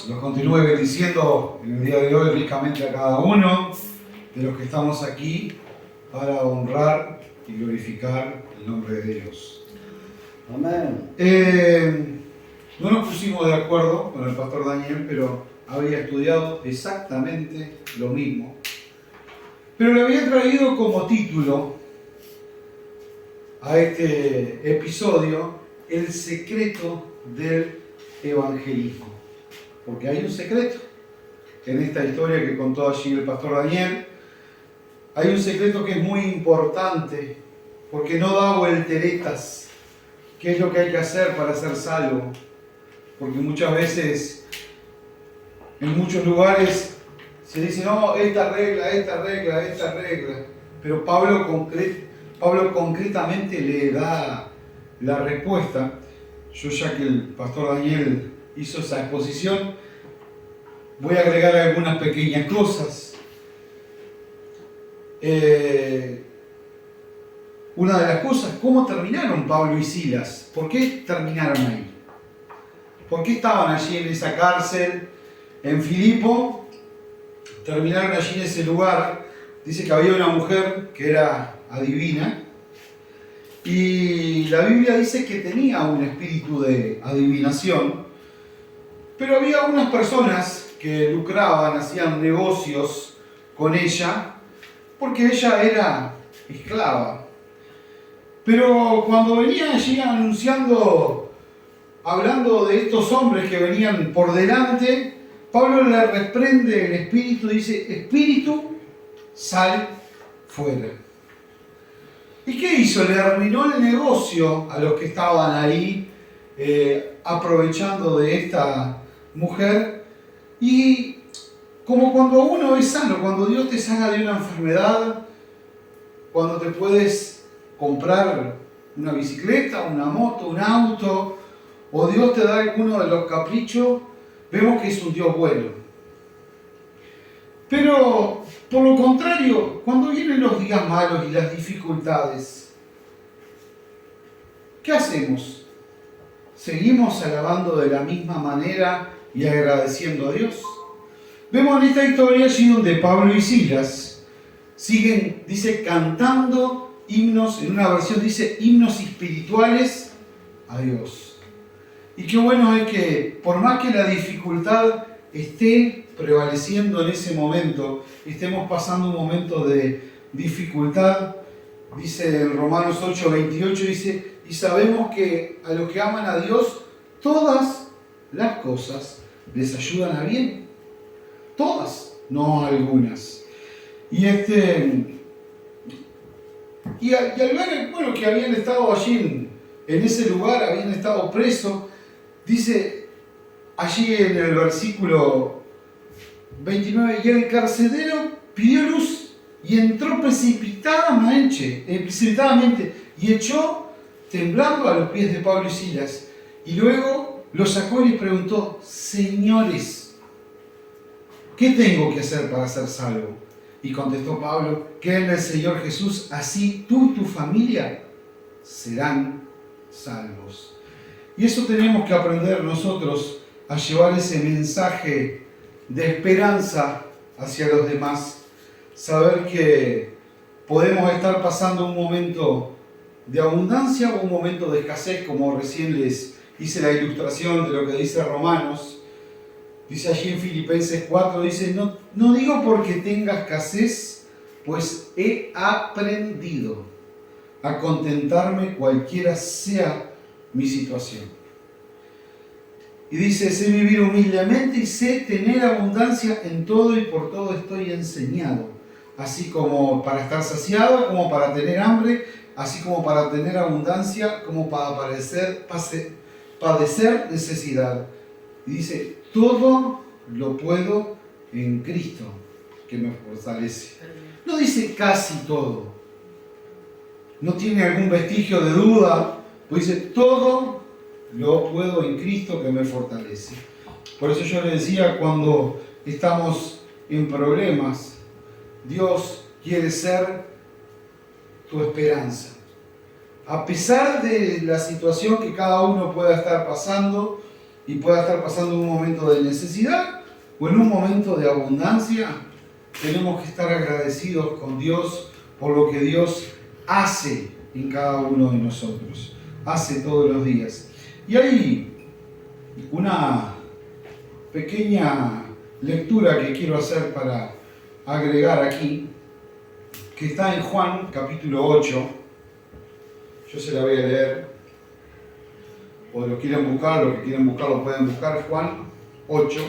Dios los continúe bendiciendo en el día de hoy ricamente a cada uno de los que estamos aquí para honrar y glorificar el nombre de Dios. Amén. No nos pusimos de acuerdo con el pastor Daniel, pero había estudiado exactamente lo mismo. Pero le había traído como título a este episodio el secreto del evangelismo. Porque hay un secreto en esta historia que contó allí el pastor Daniel. Hay un secreto que es muy importante porque no da volteretas. ¿Qué es lo que hay que hacer para ser salvo? Porque muchas veces, en muchos lugares, se dice, no, esta regla. Pero Pablo concretamente le da la respuesta. Yo, ya que el pastor Daniel hizo esa exposición, voy a agregar algunas pequeñas cosas. Una de las cosas, ¿cómo terminaron Pablo y Silas? ¿Por qué terminaron ahí? ¿Por qué estaban allí en esa cárcel en Filipo? Terminaron allí en ese lugar. Dice que había una mujer que era adivina. Y la Biblia dice que tenía un espíritu de adivinación. Pero había unas personas que lucraban, hacían negocios con ella, porque ella era esclava. Pero cuando venían allí anunciando, hablando de estos hombres que venían por delante, Pablo le reprende el espíritu y dice, espíritu, sal fuera. ¿Y qué hizo? Le arruinó el negocio a los que estaban ahí aprovechando de esta mujer. Y como cuando uno es sano, cuando Dios te sana de una enfermedad, cuando te puedes comprar una bicicleta, una moto, un auto, o Dios te da alguno de los caprichos, vemos que es un Dios bueno. Pero, por lo contrario, cuando vienen los días malos y las dificultades, ¿qué hacemos? ¿Seguimos alabando de la misma manera y agradeciendo a Dios? Vemos en esta historia allí donde Pablo y Silas siguen, dice, cantando himnos, en una versión dice himnos espirituales a Dios. Y qué bueno es que, por más que la dificultad esté prevaleciendo en ese momento, estemos pasando un momento de dificultad, dice en Romanos 8:28, dice, y sabemos que a los que aman a Dios, todas las cosas les ayudan a bien. Todas, no algunas. Y al ver, bueno, que habían estado allí en ese lugar, habían estado presos, dice allí en el versículo 29, y el carcelero pidió luz y entró precipitadamente y echó temblando a los pies de Pablo y Silas. Y luego los sacó y les preguntó, señores, ¿qué tengo que hacer para ser salvo? Y contestó Pablo, cree en el Señor Jesús, así tú y tu familia serán salvos. Y eso tenemos que aprender nosotros a llevar ese mensaje de esperanza hacia los demás. Saber que podemos estar pasando un momento de abundancia o un momento de escasez, como recién les hice la ilustración de lo que dice Romanos. Dice allí en Filipenses 4, dice, no digo porque tenga escasez, pues he aprendido a contentarme cualquiera sea mi situación. Y dice, sé vivir humildemente y sé tener abundancia en todo y por todo estoy enseñado. Así como para estar saciado, como para tener hambre, así como para tener abundancia, como para padecer necesidad. Y dice, todo lo puedo en Cristo que me fortalece. No dice casi todo. No tiene algún vestigio de duda, pues dice, todo lo puedo en Cristo que me fortalece. Por eso yo le decía, cuando estamos en problemas, Dios quiere ser tu esperanza. A pesar de la situación que cada uno pueda estar pasando, y pueda estar pasando un momento de necesidad o en un momento de abundancia, tenemos que estar agradecidos con Dios por lo que Dios hace en cada uno de nosotros, hace todos los días. Y hay una pequeña lectura que quiero hacer para agregar aquí, que está en Juan capítulo 8. Yo se la voy a leer, o lo quieren buscar, los que quieren buscarlo pueden buscar. Juan 8.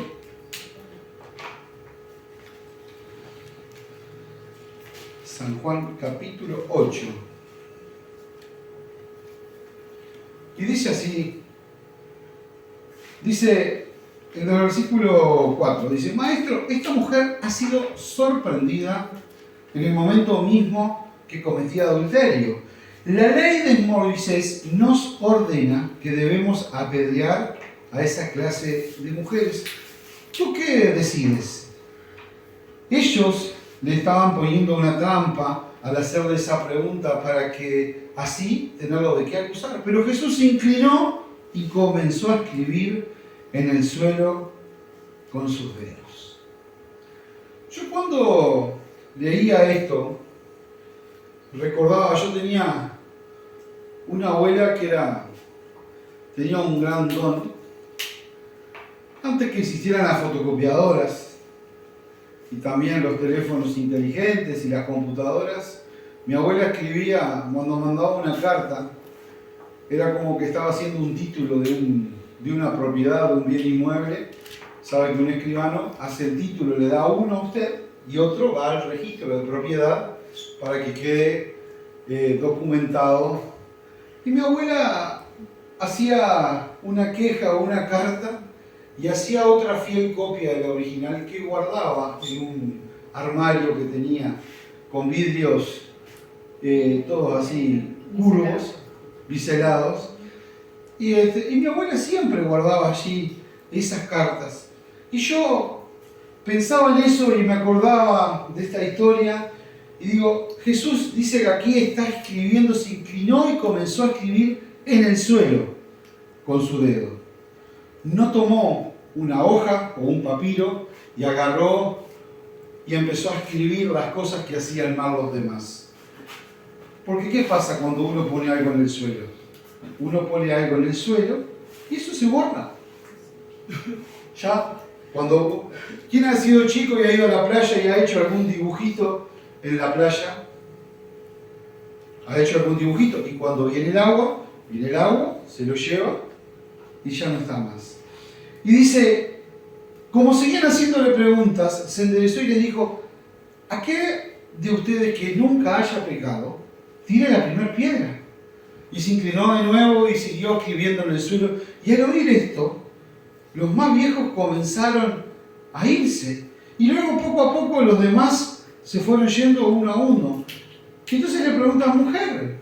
San Juan capítulo 8. Y dice así, dice en el versículo 4, dice: Maestro, esta mujer ha sido sorprendida en el momento mismo que cometía adulterio. La ley de Moisés nos ordena que debemos apedrear a esa clase de mujeres. ¿Tú qué decides? Ellos le estaban poniendo una trampa al hacerle esa pregunta para que así tenerlo de qué acusar. Pero Jesús se inclinó y comenzó a escribir en el suelo con sus dedos. Yo cuando leía esto, recordaba, yo tenía una abuela que tenía un gran don. Antes que existieran las fotocopiadoras y también los teléfonos inteligentes y las computadoras, mi abuela escribía, cuando mandaba una carta, era como que estaba haciendo un título de una propiedad, de un bien inmueble. Sabe que un escribano hace el título, le da uno a usted y otro va al registro de propiedad para que quede documentado. Y mi abuela hacía una queja o una carta y hacía otra fiel copia de la original que guardaba en un armario que tenía con vidrios todos así curvos, biselados. Y mi abuela siempre guardaba allí esas cartas. Y yo pensaba en eso y me acordaba de esta historia. Y digo, Jesús dice que aquí está escribiendo, se inclinó y comenzó a escribir en el suelo con su dedo. No tomó una hoja o un papiro y agarró y empezó a escribir las cosas que hacían mal los demás. Porque ¿qué pasa cuando uno pone algo en el suelo? Uno pone algo en el suelo y eso se borra. Ya, ¿quién ha sido chico y ha ido a la playa y ha hecho algún dibujito en la playa? Ha hecho algún dibujito y cuando viene el agua, se lo lleva y ya no está más. Y dice, como seguían haciéndole preguntas, se enderezó y le dijo: ¿a qué de ustedes que nunca haya pecado, tire la primera piedra? Y se inclinó de nuevo y siguió escribiendo en el suelo. Y al oír esto, los más viejos comenzaron a irse. Y luego poco a poco los demás se fueron yendo uno a uno. Y entonces le pregunta: mujer,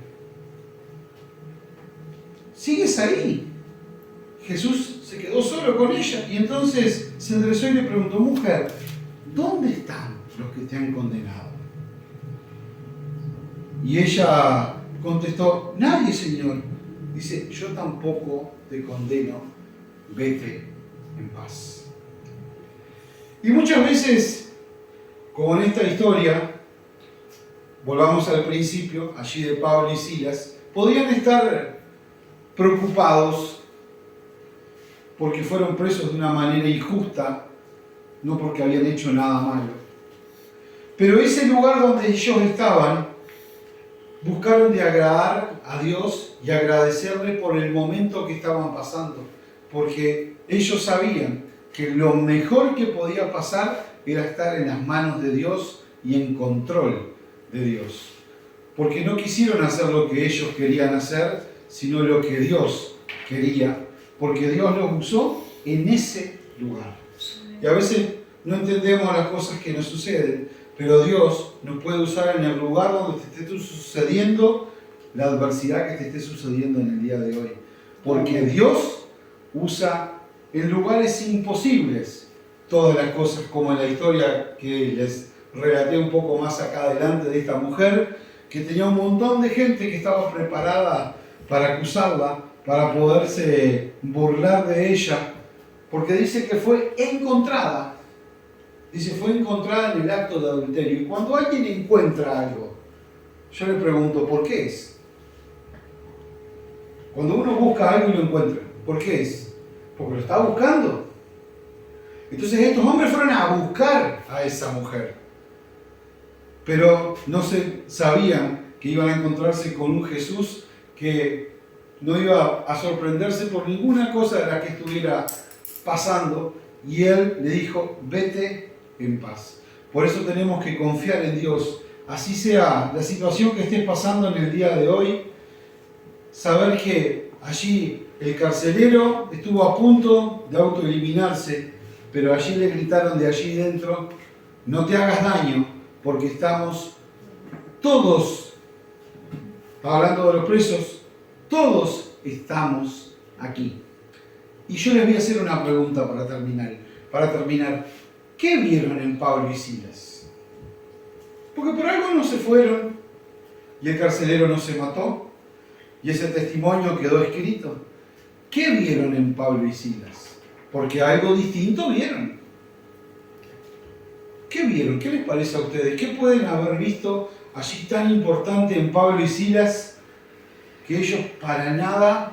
¿sigues ahí? Jesús se quedó solo con ella y entonces se enderezó y le preguntó: mujer, ¿dónde están los que te han condenado? Y ella contestó: nadie, Señor. Dice: yo tampoco te condeno, vete en paz. Y muchas veces, como en esta historia, volvamos al principio, allí de Pablo y Silas, podían estar preocupados porque fueron presos de una manera injusta, no porque habían hecho nada malo. Pero ese lugar donde ellos estaban, buscaron de agradar a Dios y agradecerle por el momento que estaban pasando, porque ellos sabían que lo mejor que podía pasar era estar en las manos de Dios y en control de Dios. Porque no quisieron hacer lo que ellos querían hacer, sino lo que Dios quería, porque Dios los usó en ese lugar. Y a veces no entendemos las cosas que nos suceden, pero Dios nos puede usar en el lugar donde te esté sucediendo la adversidad que te esté sucediendo en el día de hoy. Porque Dios usa en lugares imposibles todas las cosas, como en la historia que les relaté un poco más acá adelante de esta mujer, que tenía un montón de gente que estaba preparada para acusarla, para poderse burlar de ella, Porque dice que fue encontrada. Dice, fue encontrada en el acto de adulterio. Y cuando alguien encuentra algo, yo le pregunto, ¿por qué es? Cuando uno busca algo y lo encuentra, ¿por qué es? Porque lo está buscando. Entonces estos hombres fueron a buscar a esa mujer. Pero no sabían que iban a encontrarse con un Jesús que no iba a sorprenderse por ninguna cosa de la que estuviera pasando. Y Él le dijo, vete en paz. Por eso tenemos que confiar en Dios. Así sea la situación que estés pasando en el día de hoy, saber que allí el carcelero estuvo a punto de autoeliminarse, pero allí le gritaron de allí dentro, no te hagas daño, porque estamos todos, hablando de los presos, todos estamos aquí. Y yo les voy a hacer una pregunta para terminar. ¿Qué vieron en Pablo y Silas? Porque por algo no se fueron y el carcelero no se mató y ese testimonio quedó escrito. ¿Qué vieron en Pablo y Silas? Porque algo distinto vieron. ¿Qué vieron? ¿Qué les parece a ustedes? ¿Qué pueden haber visto allí tan importante en Pablo y Silas que ellos para nada,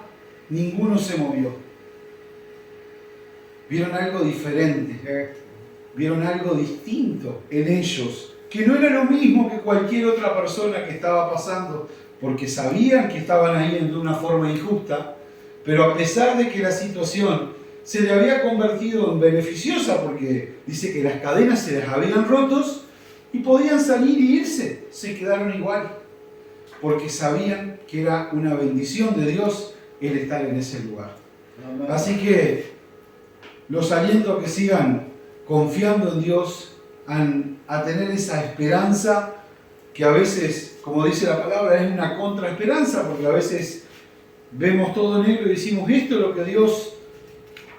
ninguno se movió? Vieron algo diferente, vieron algo distinto en ellos, que no era lo mismo que cualquier otra persona que estaba pasando, porque sabían que estaban ahí de una forma injusta, pero a pesar de que la situación se le había convertido en beneficiosa, porque dice que las cadenas se les habían rotos y podían salir y irse, se quedaron igual, porque sabían que era una bendición de Dios el estar en ese lugar. Así que los aliento a que sigan confiando en Dios, a tener esa esperanza que a veces, como dice la palabra, es una contraesperanza, porque a veces vemos todo negro y decimos, esto es lo que Dios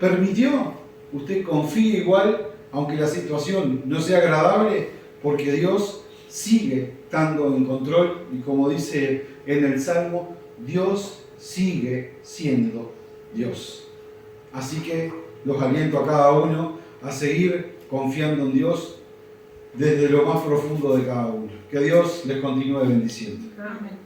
permitió. Usted confíe igual, aunque la situación no sea agradable, porque Dios sigue estando en control y como dice en el Salmo, Dios sigue siendo Dios. Así que los aliento a cada uno a seguir confiando en Dios desde lo más profundo de cada uno. Que Dios les continúe bendiciendo. Amén.